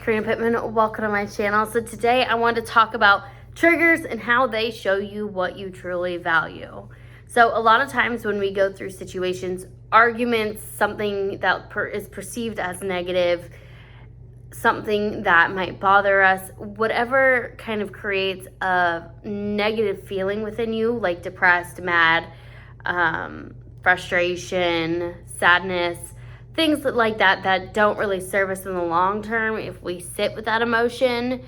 Karina Pittman. Welcome to my channel. So today I wanted to talk about triggers and how they show you what you truly value. So a lot of times when we go through situations, arguments, something that is perceived as negative, something that might bother us, whatever kind of creates a negative feeling within you, like depressed, mad, frustration, sadness, things like that don't really serve us in the long term, if we sit with that emotion,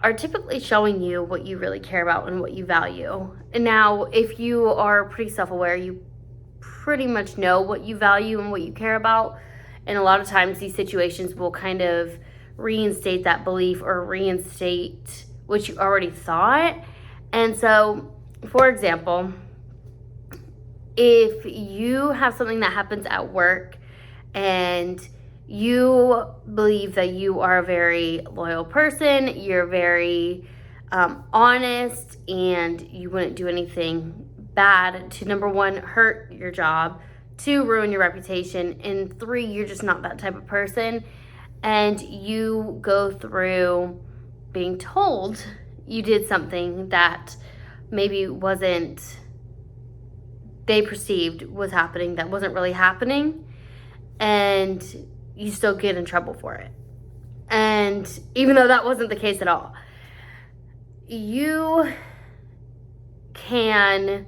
are typically showing you what you really care about and what you value. And now, if you are pretty self-aware, you pretty much know what you value and what you care about. And a lot of times these situations will kind of reinstate that belief or reinstate what you already thought. And so, for example, if you have something that happens at work and you believe that you are a very loyal person, you're very honest, and you wouldn't do anything bad to, number one, hurt your job, two, ruin your reputation, and three, you're just not that type of person, and you go through being told you did something that maybe wasn't, they perceived was happening, that wasn't really happening, and you still get in trouble for it. And even though that wasn't the case at all, you can,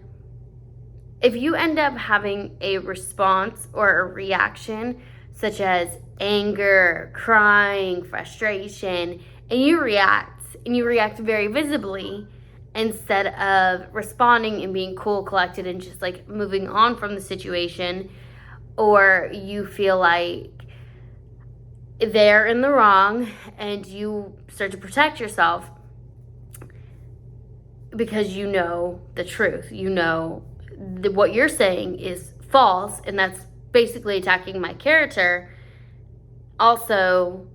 if you end up having a response or a reaction such as anger, crying, frustration, and you react very visibly instead of responding and being cool, collected, and just like moving on from the situation, or you feel like they're in the wrong and you start to protect yourself because you know the truth. You know what you're saying is false, and that's basically attacking my character. Also,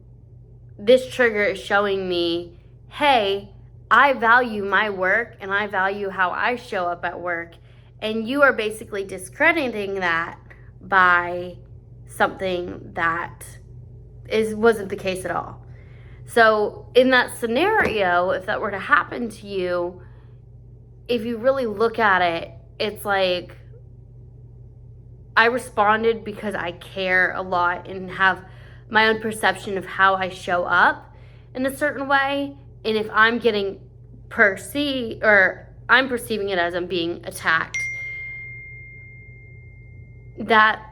this trigger is showing me, hey, I value my work and I value how I show up at work, and you are basically discrediting that by something that wasn't the case at all. So in that scenario, if that were to happen to you, if you really look at it, it's like, I responded because I care a lot and have my own perception of how I show up in a certain way. And if I'm getting I'm perceiving it as I'm being attacked, that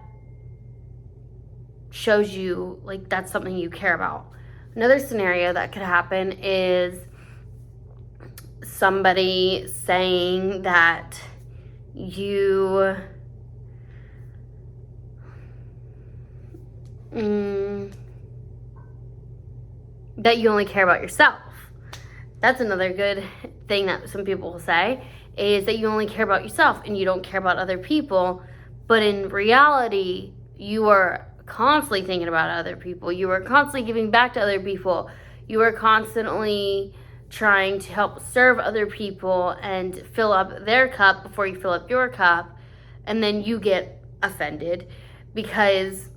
shows you like that's something you care about. Another scenario that could happen is somebody saying that you only care about yourself. That's another good thing that some people will say, is that you only care about yourself and you don't care about other people. But in reality, you are constantly thinking about other people. You are constantly giving back to other people. You are constantly trying to help serve other people and fill up their cup before you fill up your cup. And then you get offended because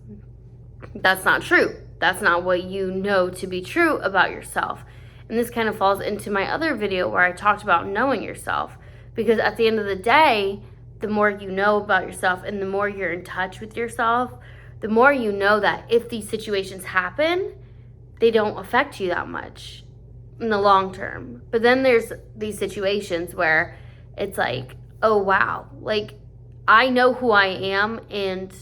that's not true. That's not what you know to be true about yourself. And this kind of falls into my other video where I talked about knowing yourself. Because at the end of the day, the more you know about yourself and the more you're in touch with yourself, the more you know that if these situations happen, they don't affect you that much in the long term. But then there's these situations where it's like, oh wow, like I know who I am and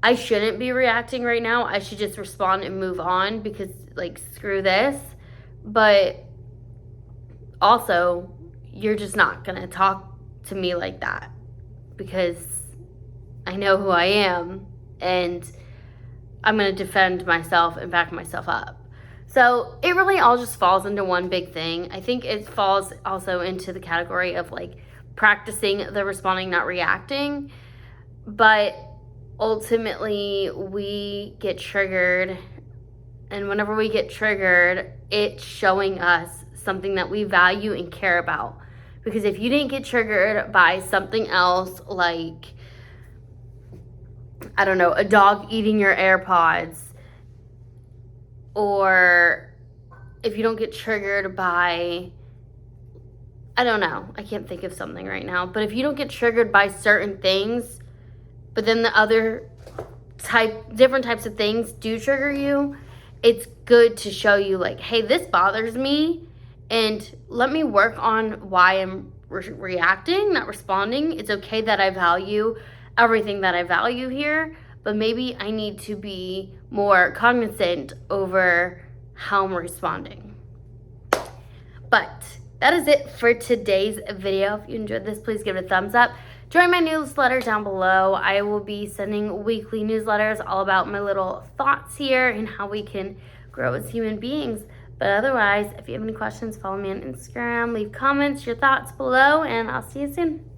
I shouldn't be reacting right now. I should just respond and move on because like screw this. But also, you're just not gonna talk to me like that because I know who I am and I'm gonna defend myself and back myself up. So it really all just falls into one big thing. I think it falls also into the category of like practicing the responding, not reacting. But ultimately, we get triggered. And whenever we get triggered, it's showing us something that we value and care about. Because if you didn't get triggered by something else, like, I don't know, a dog eating your AirPods, or if you don't get triggered by, I don't know, I can't think of something right now, but if you don't get triggered by certain things, but then the other different types of things do trigger you, it's good to show you like, hey, this bothers me, and let me work on why I'm reacting, not responding. It's okay that I value everything that I value here, but maybe I need to be more cognizant over how I'm responding. But that is it for today's video. If you enjoyed this, please give it a thumbs up. Join my newsletter down below. I will be sending weekly newsletters all about my little thoughts here and how we can grow as human beings. But otherwise, if you have any questions, follow me on Instagram, leave comments, your thoughts below, and I'll see you soon.